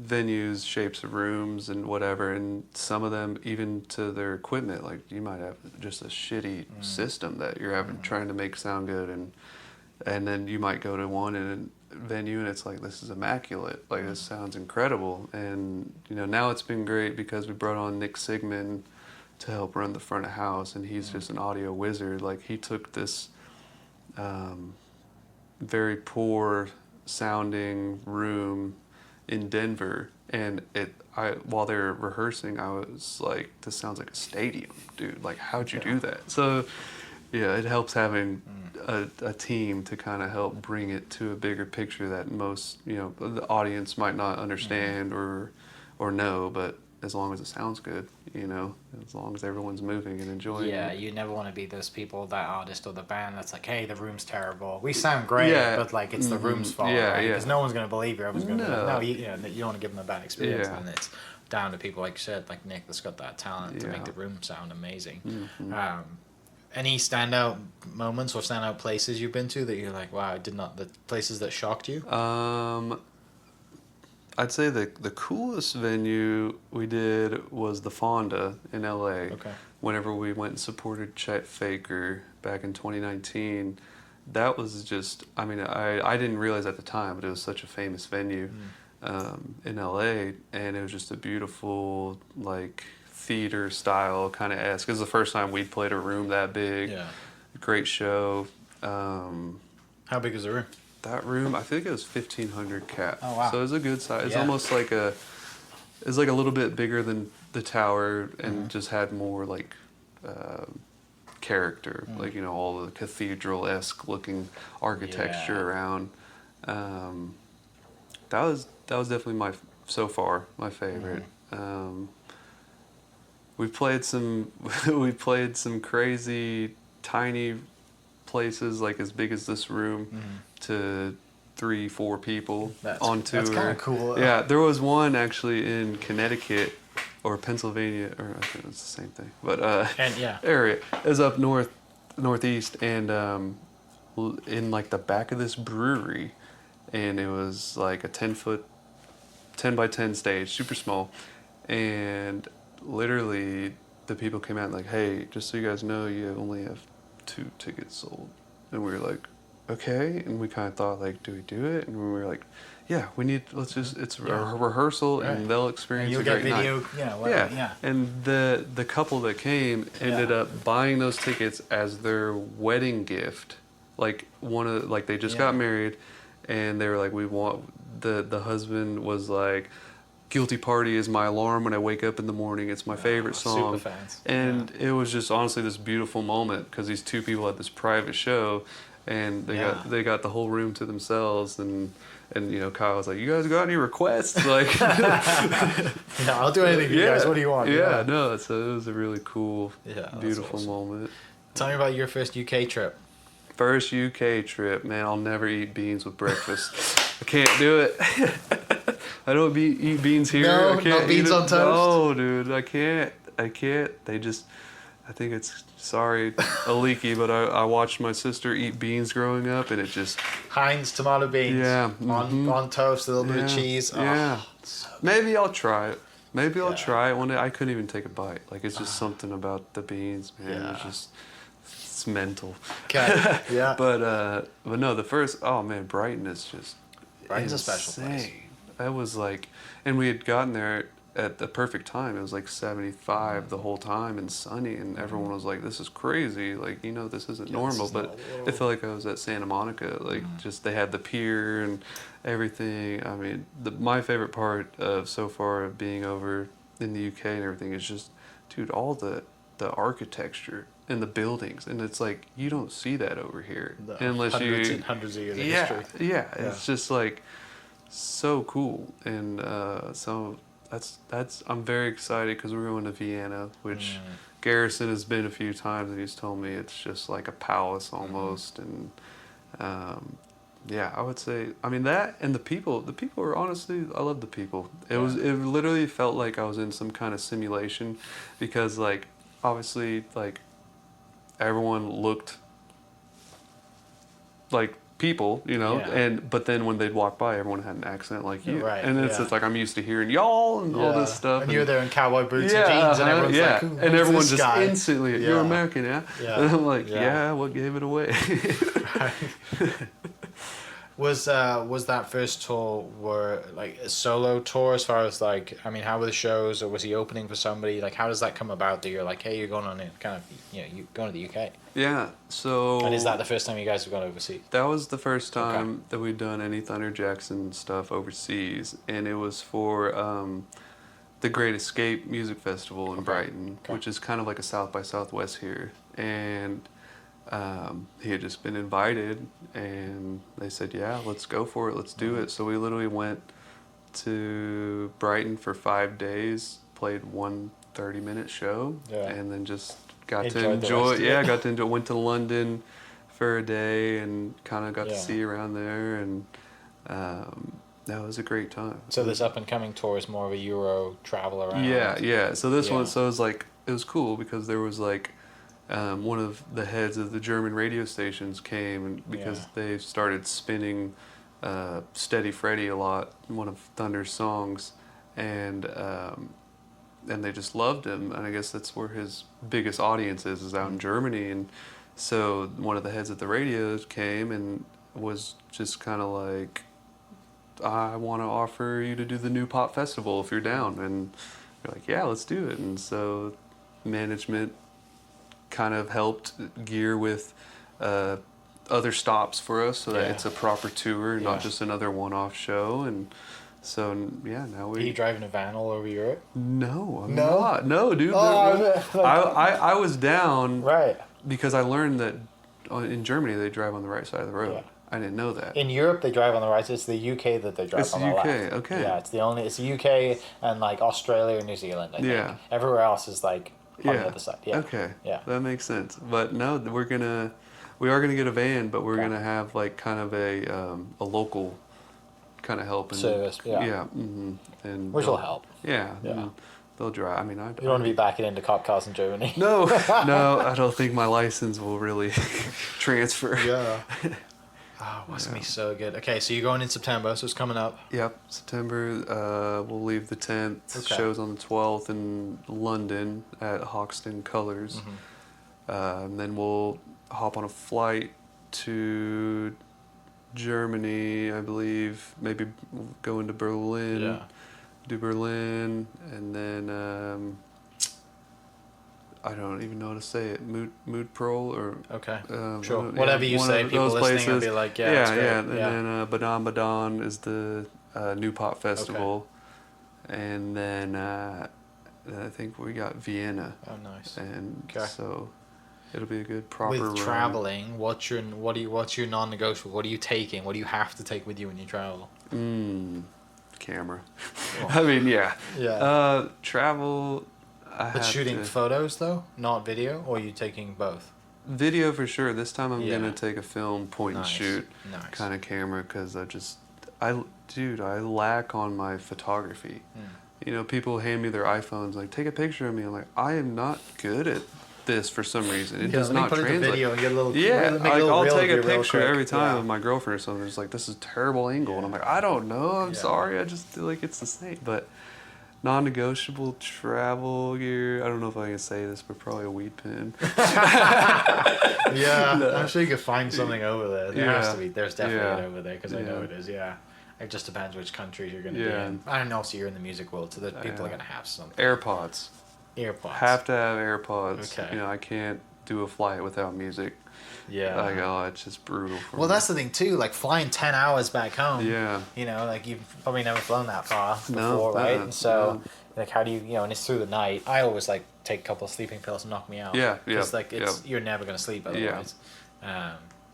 venues, shapes of rooms, and whatever, and some of them, even to their equipment, like you might have just a shitty system that you're having trying to make sound good, and then you might go to one in a venue and it's like, this is immaculate, like this sounds incredible. And now it's been great because we brought on Nick Sigmund to help run the front of house, and he's just an audio wizard. Like, he took this very poor sounding room in Denver, and while they were rehearsing, I was like, this sounds like a stadium, dude. Like, how'd you do that? So yeah, it helps having a team to kind of help bring it to a bigger picture that most the audience might not understand or know, but as long as it sounds good, as long as everyone's moving and enjoying it. Yeah, you never want to be those people, that artist or the band that's like, hey, the room's terrible. We sound great, but like it's the room's fault, right? Because no one's going to believe you. Everyone's going to be like, no, you don't want to give them a bad experience. And it's down to people, like you said, like Nick, that's got that talent to make the room sound amazing. Any standout moments or standout places you've been to that you're like, wow, the places that shocked you? I'd say the coolest venue we did was the Fonda in LA. Okay. Whenever we went and supported Chet Faker back in 2019, that was just, I mean, I didn't realize at the time, but it was such a famous venue in LA, and it was just a beautiful, like, theater style kind of esque. It was the first time we'd played a room that big. Yeah. Great show. How big is the room? That room, I think it was 1,500 cap. Oh, wow. So it was a good size. It's almost like it's like a little bit bigger than the tower, and just had more like character, like all the cathedral-esque looking architecture around. That was definitely so far my favorite. We played some crazy tiny places, like as big as this room, to 3-4 people on tour. That's kind of cool. Yeah, there was one actually in Connecticut or Pennsylvania, or I think it was the same thing, but area. It was up northeast, and in like the back of this brewery, and it was like a 10 by 10 stage, super small, and literally the people came out like, hey, just so you guys know, you only have 2 tickets sold. And we were like, okay. And we kind of thought, like, do we do it? And we were like, yeah, it's a rehearsal, and they'll experience a great night. And the couple that came ended up buying those tickets as their wedding gift, like they just got married, and they were like, we want the husband was like, Guilty Party is my alarm when I wake up in the morning. It's my favorite song. Super fans. And it was just honestly this beautiful moment because these two people had this private show, and they got the whole room to themselves. And you know, Kyle was like, "You guys got any requests?" Like, I'll do anything for you guys. What do you want? Yeah, no. So it was a really cool, beautiful awesome. moment. Tell me about your first UK trip. First UK trip, man. I'll never eat beans with breakfast. I can't do it. I don't eat beans here. No, I can't not beans on toast? No, dude, I can't. They just, I think it's, sorry, a leaky, but I watched my sister eat beans growing up, and it just... Heinz tomato beans. Yeah. On toast, a little bit of cheese. Yeah. So Maybe I'll try it. Maybe I'll try it one day. I couldn't even take a bite. Like, it's just something about the beans, man. Yeah. It's just... It's mental. Okay. Yeah. But no, the first, oh man, Brighton is just Brighton's insane. a special place. That was like, and we had gotten there at the perfect time. It was like 75 the whole time and sunny, and everyone was like, "This is crazy! Like, you know, this isn't normal." But it felt like I was at Santa Monica. Like, just they had the pier and everything. I mean, my favorite part of so far of being over in the UK and everything is just, dude, all the architecture and the buildings, and it's like you don't see that over here unless hundreds you and hundreds of years of history. Yeah, it's just like so cool, and so that's I'm very excited because we're going to Vienna, which Garrison has been a few times, and he's told me it's just like a palace almost, and I would say, I mean, that and the people are honestly, I love the people. It literally felt like I was in some kind of simulation, because like obviously like everyone looked like people, you know, but then when they'd walk by, everyone had an accent like you, and it's just like I'm used to hearing y'all and all this stuff. And you're there in cowboy boots and jeans, and everyone's like, and everyone just guy? instantly, you're American, yeah? And I'm like, what gave it away? Was that first tour like a solo tour, as far as like, I mean, how were the shows, or was he opening for somebody? Like, how does that come about that you're like, hey, you're going on it, kind of, you know, you're going to the UK? Yeah, so... And is that the first time you guys have gone overseas? That was the first time that we'd done any Thunder Jackson stuff overseas, and it was for the Great Escape Music Festival in Brighton, which is kind of like a South by Southwest here, and he had just been invited, and they said, yeah, let's go for it, let's do it. So we literally went to Brighton for 5 days, played one 30-minute show, and then just got to enjoy went to London for a day and kind of got to see around there, and that was a great time. So this up and coming tour is more of a Euro travel around. So this one, so it was like, it was cool because there was like one of the heads of the German radio stations came, and because they started spinning Steady Freddy a lot, one of Thunder's songs, and they just loved him, and I guess that's where his biggest audience is out in Germany. And so one of the heads of the radio came and was just kind of like, I want to offer you to do the New Pop Festival if you're down. And we're like, yeah, let's do it. And so management kind of helped gear with other stops for us so that it's a proper tour, not just another one-off show. And so, now we... Are you driving a van all over Europe? No, I'm not. No, dude. I was down because I learned that in Germany they drive on the right side of the road. Yeah. I didn't know that. In Europe they drive on the right. It's the UK that they drive on the left. It's the UK, okay. Yeah, it's the UK and like Australia and New Zealand, I think. Yeah. Everywhere else is like on the other side. Yeah. Okay. Yeah. That makes sense. But no, we are gonna get a van, but we're gonna have like kind of a local kind of help and service. Yeah. Yeah. And which will help. Yeah. Yeah. They'll drive. I mean, you don't want to be backing into cop cars in Germany. No, I don't think my license will really transfer. Yeah. Oh, it must be so good. Okay, so you're going in September, so it's coming up. Yep, September. We'll leave the 10th. Okay. Shows on the 12th in London at Hoxton Colours. And then we'll hop on a flight to Germany, I believe. Maybe go into Berlin. Yeah. Do Berlin, and then I don't even know how to say it. Mood Pro or Okay. I Sure. don't- Whatever you one say, of people those listening will places. be like, yeah, that's great. And then Badan Badan is the New Pop Festival, and then I think we got Vienna, Oh, nice. and Okay. so it'll be a good proper With run. traveling, what's your non-negotiable? What are you taking? What do you have to take with you when you travel? Camera. Oh. I mean, yeah. Yeah. Travel. But shooting photos though, not video, or are you taking both? Video for sure. This time I'm Yeah. gonna take a film, point and Nice. shoot Nice. kind of camera, because I lack on my photography. You know, people hand me their iPhones, like, take a picture of me. I'm like, I am not good at this for some reason. It does not translate. Video and get a little, I'll take a picture quick. every time Yeah. of my girlfriend or something. It's like, this is a terrible angle, and I'm like, I don't know. I'm sorry. I just feel like it's the same. But non-negotiable travel gear. I don't know if I can say this, but probably a weed pen. Yeah, No. I'm sure you could find something over there. There has to be. There's definitely Yeah. it over there because I know Yeah. it is. Yeah, it just depends which country you're going to Yeah. be in. I don't know. So you're in the music world, so that people are going to have something. AirPods. AirPods. Have to have AirPods. Okay. You know, I can't do a flight without music. Yeah. Like, oh, it's just brutal for Well, me. that's the thing too. Like flying 10 hours back home. Yeah. You know, like you've probably never flown that far No, before, right? And so, no. like, how do you, and it's through the night. I always like take a couple of sleeping pills and knock me out. Yeah, Because yeah, like you're never gonna sleep otherwise.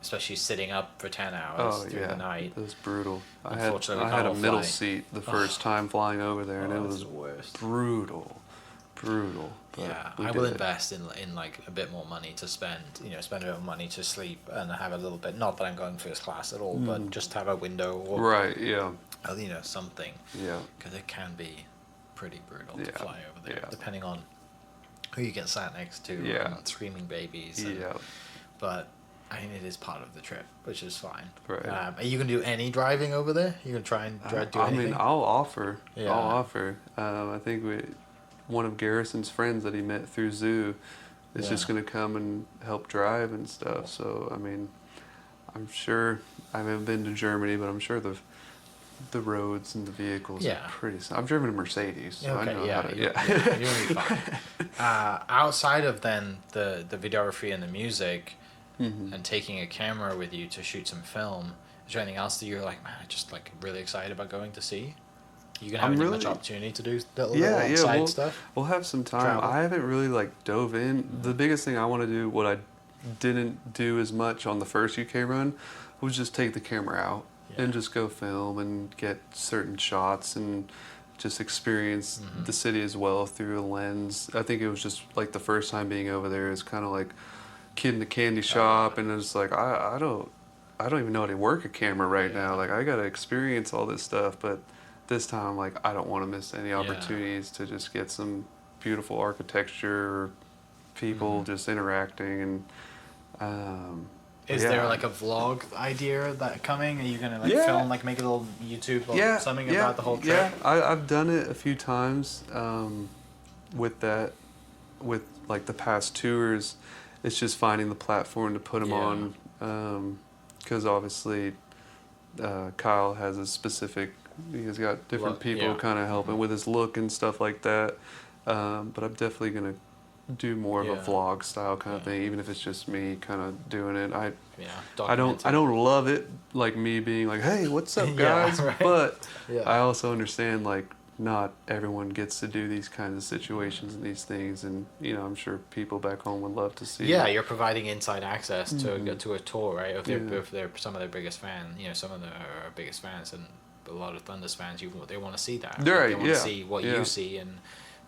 Especially sitting up for 10 hours through the night. It was brutal. Unfortunately, I we had a can't middle fly. seat the first time flying over there, and it that's was the worst. brutal. But Yeah, we I did will it. invest in like a bit more money to spend. Spend a bit of money to sleep and have a little bit. Not that I'm going first class at all, but just have a window or Right, yeah. Something. Yeah. Because it can be pretty brutal to Yeah, fly over there, yeah. depending on who you get sat next to. Yeah. And screaming babies. And, Yeah. But I mean, it is part of the trip, which is fine. Right. Are you gonna do any driving over there? You gonna try and do anything? I mean, I'll offer. Yeah. I'll offer. I think one of Garrison's friends that he met through Zoo is just going to come and help drive and stuff. So, I mean, I'm sure, I haven't been to Germany, but I'm sure the roads and the vehicles are pretty. I've driven a Mercedes, so I know how to. You're gonna be fine. Outside of then the videography and the music, and taking a camera with you to shoot some film, is there anything else that you're like, man, I'm just like really excited about going to see? You gonna have much opportunity to do little side stuff? We'll have some time. Travel. I haven't really like dove in. The biggest thing I want to do, what I didn't do as much on the first UK run, was just take the camera out and just go film and get certain shots and just experience the city as well through a lens. I think it was just like the first time being over there is kind of like kid in a candy shop, and it's like I don't even know how to work a camera right now. Like I gotta experience all this stuff, but this time, like, I don't want to miss any opportunities to just get some beautiful architecture, people just interacting, and is there like a vlog idea that coming? Are you gonna like film, like make a little YouTube or something about the whole trip? Yeah, I've done it a few times with like the past tours. It's just finding the platform to put them on, because obviously Kyle has a specific. He's got different people kind of helping with his look and stuff like that. But I'm definitely gonna do more of a vlog style kind of thing, even if it's just me kind of doing it. I don't love it like me being like, hey, what's up, guys? But I also understand like not everyone gets to do these kinds of situations and these things, and I'm sure people back home would love to see. Yeah, you're providing inside access to a tour, right? If they're some of their biggest fans, some of our biggest fans, and a lot of Thunders fans, they want to see that. Right, they want to see what you see, and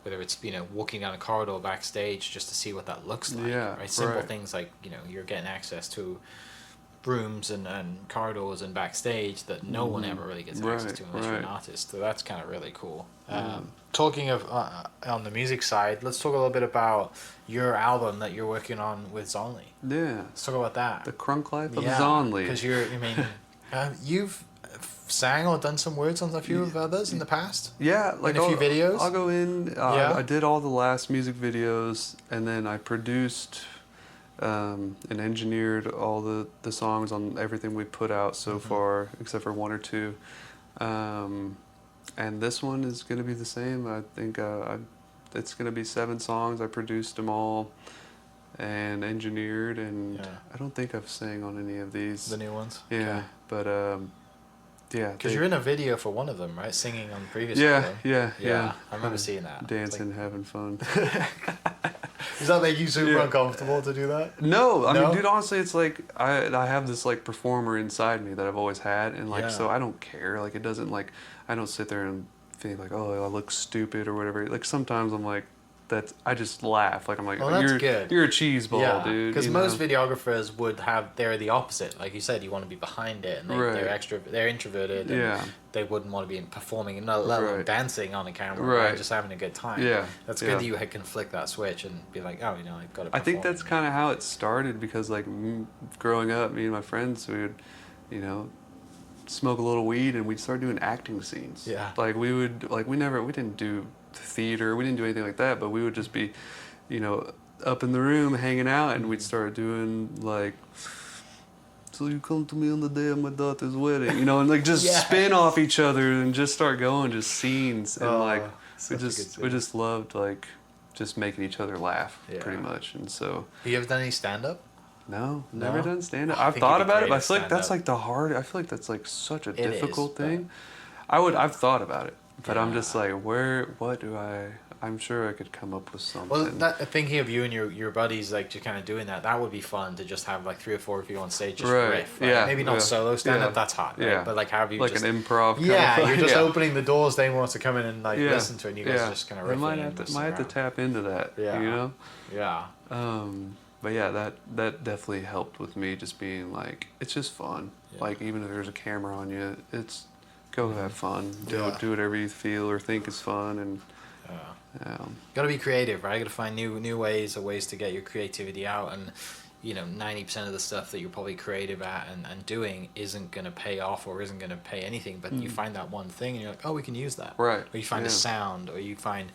whether it's walking down a corridor backstage just to see what that looks like. Right? Simple things like you're getting access to rooms and corridors and backstage that no one ever really gets access to unless you're an artist. So that's kind of really cool. Talking of on the music side, let's talk a little bit about your album that you're working on with Zonley. Yeah. Let's talk about that. The Crunk Life of Zonley. Because you've sang or done some words on a few of others in the past? Yeah, like in a few videos? I'll go in. I did all the last music videos, and then I produced and engineered all the songs on everything we put out so far, except for one or two. And this one is going to be the same. I think I it's gonna be 7 songs. I produced them all and engineered, and Yeah. I don't think I've sang on any of these. The new ones. Yeah, Okay. but yeah. Because you're in a video for one of them, right? Singing on the previous Yeah, album. yeah. I remember seeing that. Dancing, having fun. Does that make you super Yeah. uncomfortable to do that? No, I No? mean, dude, honestly, it's like I have this like performer inside me that I've always had, and like so Yeah. I don't care. Like it doesn't like I don't sit there and think like, oh, I look stupid or whatever. Like sometimes I'm like, I just laugh. Like I'm like, Well, that's you're good. you're a cheese ball, dude. Because you most know? videographers they're the opposite. Like you said, you want to be behind it, and Right. they're introverted, and Yeah. they wouldn't want to be performing, let alone Right. dancing on a camera, Right. just having a good time. Yeah, That's yeah. good that you can flick that switch and be like, oh, I've got to. I think that's kind of how it started because like growing up, me and my friends we would, smoke a little weed and we'd start doing acting scenes. Yeah. Like we would we didn't do theater, we didn't do anything like that, but we would just be, up in the room hanging out and we'd start doing like. So you come to me on the day of my daughter's wedding, and like just Yes. spin off each other and just start going, just scenes, and like such a good we scene. just loved like just making each other laugh pretty Yeah. much, and so Have you ever done any stand up? no, never No? done stand up. I I've think thought you'd be about it, great but I at feel like that's stand-up. like the hard. I feel like that's like such a It is, difficult but- thing. I've thought about it, but I'm just Yeah. like, what do I'm sure I could come up with something. Well, thinking of you and your buddies like just kind of doing that would be fun to just have like 3 or 4 of you on stage just Right, riff. Right? yeah, Maybe not yeah, solo stand up, yeah, that's hot. Right? yeah. But like have you like just, an improv. Kind yeah, of, you're just yeah. opening the doors. They want to come in and like Yeah, listen to it. And you guys yeah. just kind of I riffing. might and have to messing around. tap into that. Yeah. Yeah. But yeah, that definitely helped with me just being like, it's just fun. Yeah. Like even if there's a camera on you, it's go have fun. Yeah. Do whatever you feel or think is fun, and Yeah. Got to be creative, right? Got to find new ways to get your creativity out, and 90% of the stuff that you're probably creative at and doing isn't going to pay off or isn't going to pay anything, but you find that one thing and you're like, oh, we can use that. Right. Or you find a Yeah. sound, or you find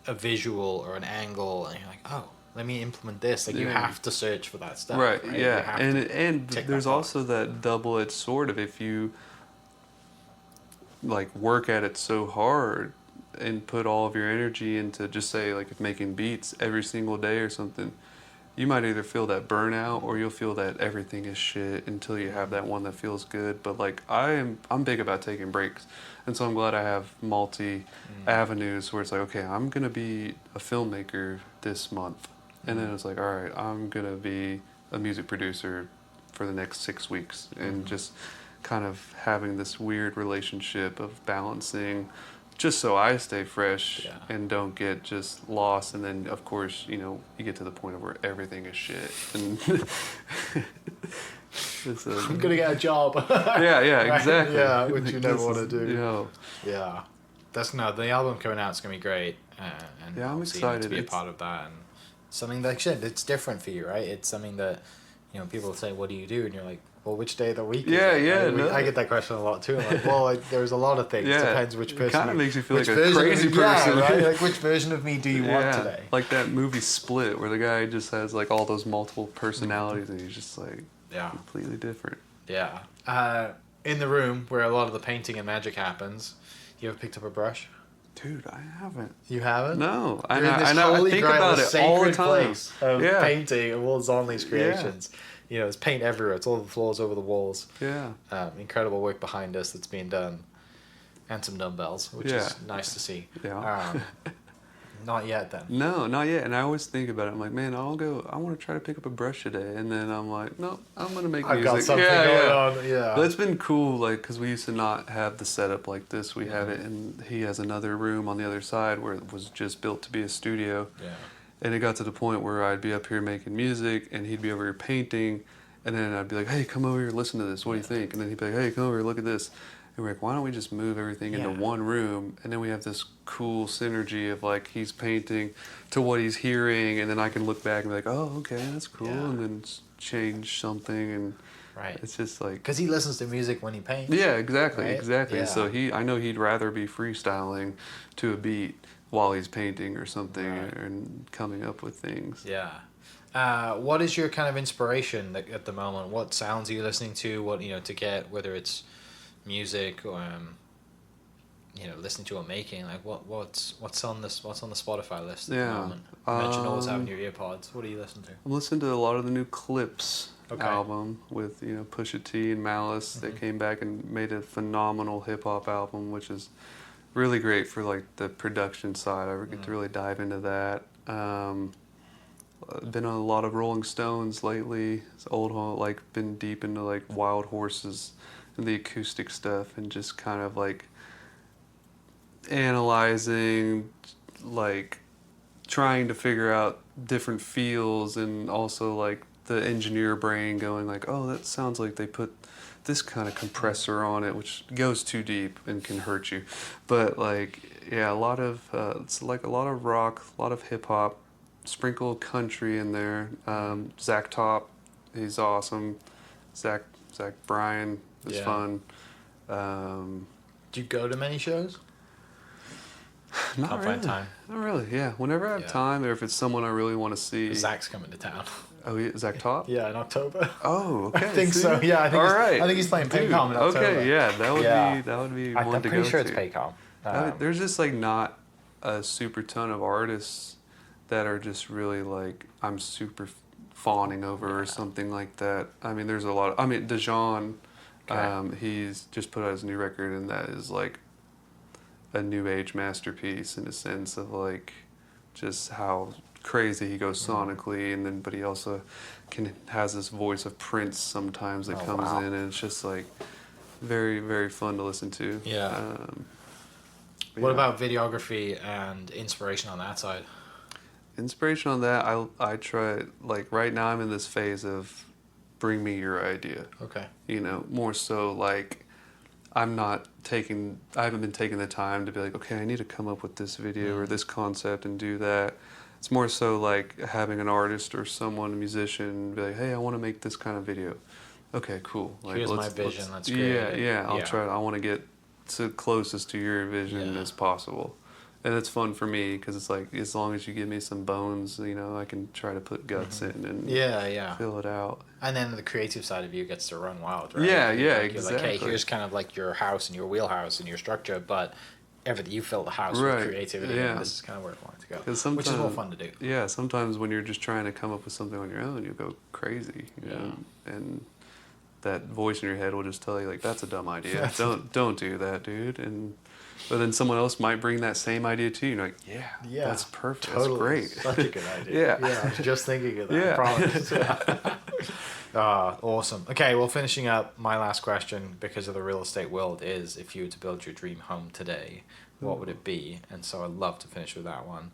a visual or an angle, and you're like, oh, let me implement this. Like you Yeah. have to search for that stuff. Right. You Yeah. have And to tick there's that box. also that double-edged sword of if you like work at it so hard and put all of your energy into just say like if making beats every single day or something, you might either feel that burnout or you'll feel that everything is shit until you have that one that feels good. But like I'm big about taking breaks, and so I'm glad I have multi avenues where it's like, okay, I'm gonna be a filmmaker this month, and then it's like, all right, I'm gonna be a music producer for the next 6 weeks, and just kind of having this weird relationship of balancing just so I stay fresh Yeah. and don't get just lost. And then, of course, you get to the point of where everything is shit. And I'm going to get a job. yeah, Right? exactly. Yeah, which you never This want to is- do. You know, Yeah, the album coming out is gonna be great, and Yeah, I'm obviously you need excited. to be a It's- part of that, and something like shit. It's different for you, right? It's something that people say, "What do you do?" And you're like, "Well, which day of the week?" Yeah, is it? yeah, Right? no. I get that question a lot too. I'm like, well, there's a lot of things. Yeah, Depends which person. it kind of makes you feel which like a version of crazy me- person. Yeah, right. Like, which version of me do you want today? Like that movie Split, where the guy just has like all those multiple personalities, and he's just like Yeah, completely different. yeah. In the room where a lot of the painting and magic happens, you ever picked up a brush? Dude, I haven't. You haven't? No, You're in this I holy think grail, about this it all the sacred time. place of Yeah. painting and Will Zonley's creations. There's paint everywhere. It's all over the floors, over the walls. Yeah. Incredible work behind us that's being done, and some dumbbells, which Yeah. is nice to see. Yeah. Not yet, then. No, not yet. And I always think about it. I'm like, man, I want to try to pick up a brush today. And then I'm like, no, I'm going to make I've music. got something yeah, going yeah. on. Yeah. But it's been cool, like, because we used to not have the setup like this. We have it, and he has another room on the other side where it was just built to be a studio. Yeah. And it got to the point where I'd be up here making music, and he'd be over here painting. And then I'd be like, hey, come over here, listen to this. What do you think? And then he'd be like, hey, come over here, look at this. And we're like, why don't we just move everything into Yeah. one room? And then we have this cool synergy of like he's painting to what he's hearing, and then I can look back and be like, oh, okay, that's cool, Yeah. and then change something, and Right. it's just like, Because he listens to music when he paints. yeah, exactly, Right? exactly. Yeah. So I know he'd rather be freestyling to a beat while he's painting or something, Right. and coming up with things. Yeah. What is your kind of inspiration at the moment? What sounds are you listening to? What to get, whether it's music or listening to or making, like what's on the Spotify list at the Yeah. moment? You mentioned always having your earpods. What do you listen to? I'm listening to a lot of the new Clips Okay. album with Pusha T and Malice. They came back and made a phenomenal hip hop album, which is really great for like the production side. I get to really dive into that. Been on a lot of Rolling Stones lately. It's like been deep into like Wild Horses and the acoustic stuff, and just kind of like analyzing, like trying to figure out different feels, and also like the engineer brain going like, oh, that sounds like they put this kind of compressor on it, which goes too deep and can hurt you. But like, yeah, a lot of it's like a lot of rock, a lot of hip hop, sprinkle country in there. Zach Top, he's awesome. Zach Bryan is fun. Do you go to many shows? Not Can't really. find time. Not really. Yeah, whenever I have time, or if it's someone I really want to see. Zach's coming to town. Oh, yeah, Zach Top? Yeah, in October. Oh, okay. I think see? so. Yeah, I think. All right. I think he's playing Dude, Paycom in October. okay, yeah, that would be one I'm to pretty go sure to. it's Paycom. There's just like not a super ton of artists that are just really like I'm super fawning over or something like that. I mean, there's a lot of, Dejan, he's just put out his new record, and that is like a new age masterpiece in a sense of like just how crazy he goes sonically, and then but he also has this voice of Prince sometimes that comes in, and it's just like very, very fun to listen to. Yeah. What about videography and inspiration on that side? Inspiration on that, I try, like right now I'm in this phase of bring me your idea. Okay. More so like I haven't been taking the time to be like, okay, I need to come up with this video or this concept and do that. It's more so like having an artist or someone, a musician, be like, hey, I want to make this kind of video. Okay, cool. Like, Here's my vision. Let's create it. Yeah. I'll try. I want to get to closest to your vision as possible. And it's fun for me because it's like, as long as you give me some bones, I can try to put guts in and fill it out. And then the creative side of you gets to run wild, right? Yeah, You're exactly. like, hey, here's kind of like your house and your wheelhouse and your structure, but everything, you fill the house with creativity, and this is kind of where I want it to go, which is more fun to do. Yeah, sometimes when you're just trying to come up with something on your own, you go crazy, and that voice in your head will just tell you like, that's a dumb idea. Don't do that, dude. But then someone else might bring that same idea to you, and you're like, yeah, that's perfect. Totally. That's great. Such a good idea. Yeah. I was just thinking of that. I promise. Awesome. Okay, well, finishing up, my last question, because of the real estate world, is if you were to build your dream home today, what would it be? And so I'd love to finish with that one.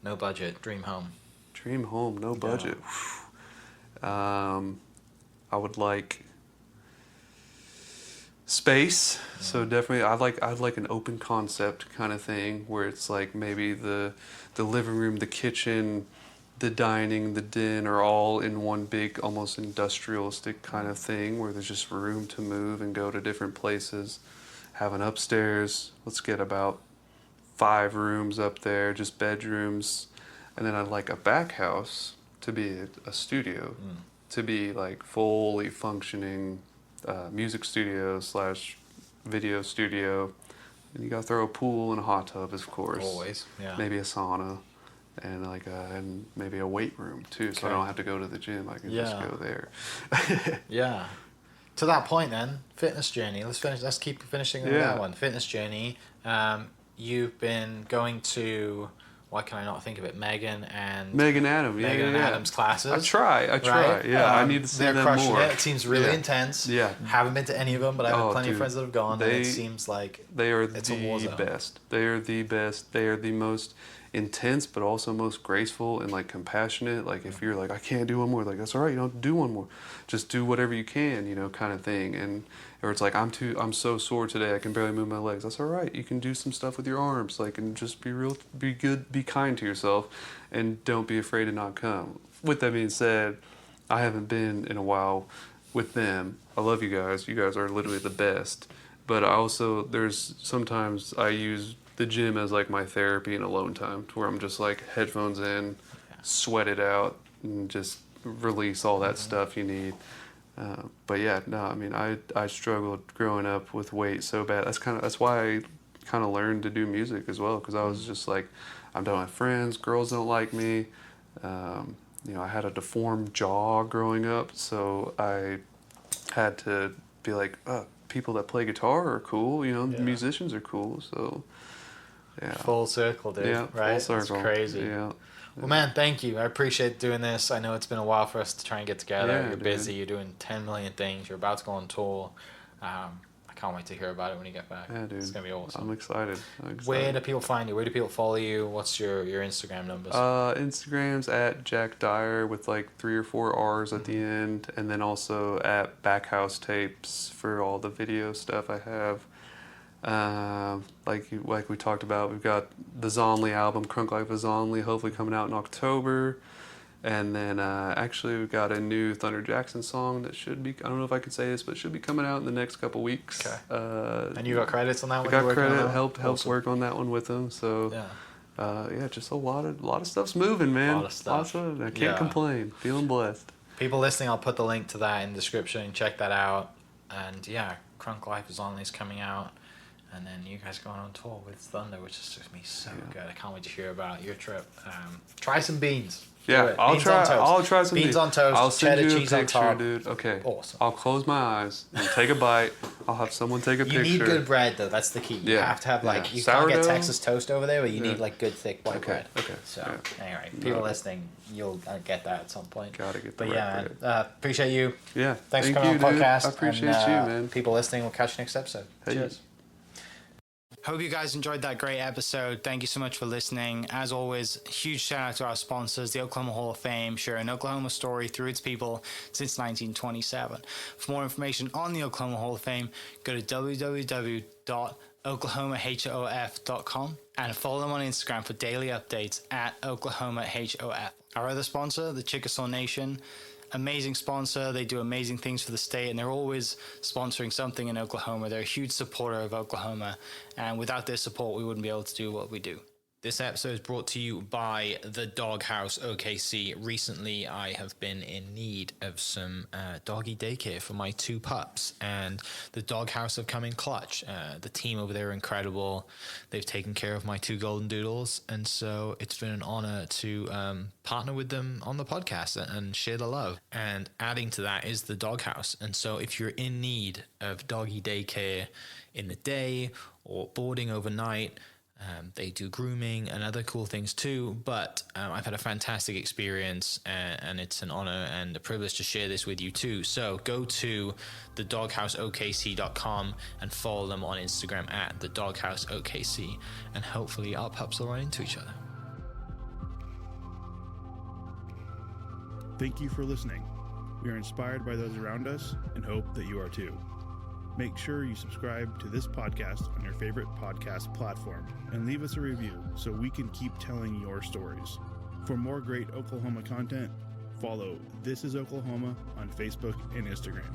No budget, dream home. Dream home, no budget. I would like space. So definitely I'd like an open concept kind of thing where it's like maybe the living room, the kitchen, the dining, the den are all in one big, almost industrialistic kind of thing where there's just room to move and go to different places. Have an upstairs. Let's get about 5 rooms up there, just bedrooms. And then I'd like a back house to be a studio, to be like fully functioning music studio / video studio. And you gotta throw a pool and a hot tub, of course. Always, yeah. Maybe a sauna, and and maybe a weight room too, so I don't have to go to the gym. I can just go there. Yeah. To that point, then, fitness journey. Let's keep finishing on that one. Fitness journey. You've been going to, why can I not think of it? Megan Adams classes. I try. Right? Yeah, I need to see them more. They're crushing it. It seems really intense. Yeah. Haven't been to any of them, but I have plenty of friends that have gone, and it seems like they are it's a war zone. best. They are the best. They are the most intense, but also most graceful and like compassionate. Like if you're like, I can't do one more, like that's all right. You don't have to do one more. Just do whatever you can, kind of thing. And or it's like I'm so sore today, I can barely move my legs. That's all right. You can do some stuff with your arms, like, and just be good, be kind to yourself, and don't be afraid to not come. With that being said, I haven't been in a while with them. I love you guys. You guys are literally the best. But sometimes I use the gym as like my therapy and alone time, to where I'm just like headphones in, sweat it out, and just release all that stuff you need. But yeah, no, I mean, I struggled growing up with weight so bad. That's why kind of learned to do music as well, because I was just like, I'm done with friends, girls don't like me. You know, I had a deformed jaw growing up, so I had to be like, people that play guitar are cool, you know, musicians are cool, so yeah. Full circle, dude. Yeah, right? full circle. It's crazy. Yeah. Well, man, thank you. I appreciate doing this. I know it's been a while for us to try and get together. Yeah, You're dude. busy. You're doing 10 million things. You're about to go on tour. I can't wait to hear about it when you get back. Yeah, dude. It's going to be awesome. I'm excited. Where do people find you? Where do people follow you? What's your Instagram numbers? Instagram's at Jack Dyer with like 3 or 4 R's at the end, and then also at Backhouse Tapes for all the video stuff I have. Like we talked about, we've got the Zonley album, Crunk Life of Zonley, hopefully coming out in October. And then actually we've got a new Thunder Jackson song that should be, I don't know if I can say this, but should be coming out in the next couple weeks. Okay. And you got credits on that one? I got credit, helped awesome. work on that one with them. So yeah, just a lot of stuff's moving, man. A lot of stuff. I can't complain. Feeling blessed. People listening, I'll put the link to that in the description. Check that out. And yeah, Crunk Life is Only's coming out. And then you guys going on tour with Thunder, which is just me so good. I can't wait to hear about your trip. Try some beans. Yeah, I'll try some beans on toast. I'll send cheddar you a cheese on picture, top. dude. Okay. Awesome. I'll close my eyes and take a bite. I'll have someone take a picture. You need good bread though. That's the key. You have to have like you can't get Texas toast over there, but you need like good thick white bread. Okay. So anyway, people listening, you'll get that at some point. Gotta get the But right yeah, bread. man, appreciate you. Yeah. Thanks for coming on the dude. podcast. I appreciate and, you, man. People listening, we'll catch you next episode. Hey. Cheers. Hope you guys enjoyed that great episode. Thank you so much for listening. As always, huge shout out to our sponsors, the Oklahoma Hall of Fame, sharing Oklahoma story through its people since 1927. For more information on the Oklahoma Hall of Fame, go to www.oklahomahof.com and follow them on Instagram for daily updates at OklahomaHOF. Our other sponsor, the Chickasaw Nation, amazing sponsor. They do amazing things for the state, and they're always sponsoring something in Oklahoma. They're a huge supporter of Oklahoma, and without their support, we wouldn't be able to do what we do. This episode is brought to you by the Doghouse OKC. Recently, I have been in need of some doggy daycare for my 2 pups, and the Doghouse have come in clutch. The team over there are incredible. They've taken care of my 2 golden doodles, and so it's been an honor to partner with them on the podcast and share the love. And adding to that is the Doghouse. And so if you're in need of doggy daycare in the day or boarding overnight, they do grooming and other cool things too, but I've had a fantastic experience, and it's an honor and a privilege to share this with you too. So go to thedoghouseokc.com and follow them on Instagram at thedoghouseokc, and hopefully our pups will run into each other. Thank you for listening. We are inspired by those around us and hope that you are too. Make sure you subscribe to this podcast on your favorite podcast platform and leave us a review so we can keep telling your stories. For more great Oklahoma content, follow This Is Oklahoma on Facebook and Instagram.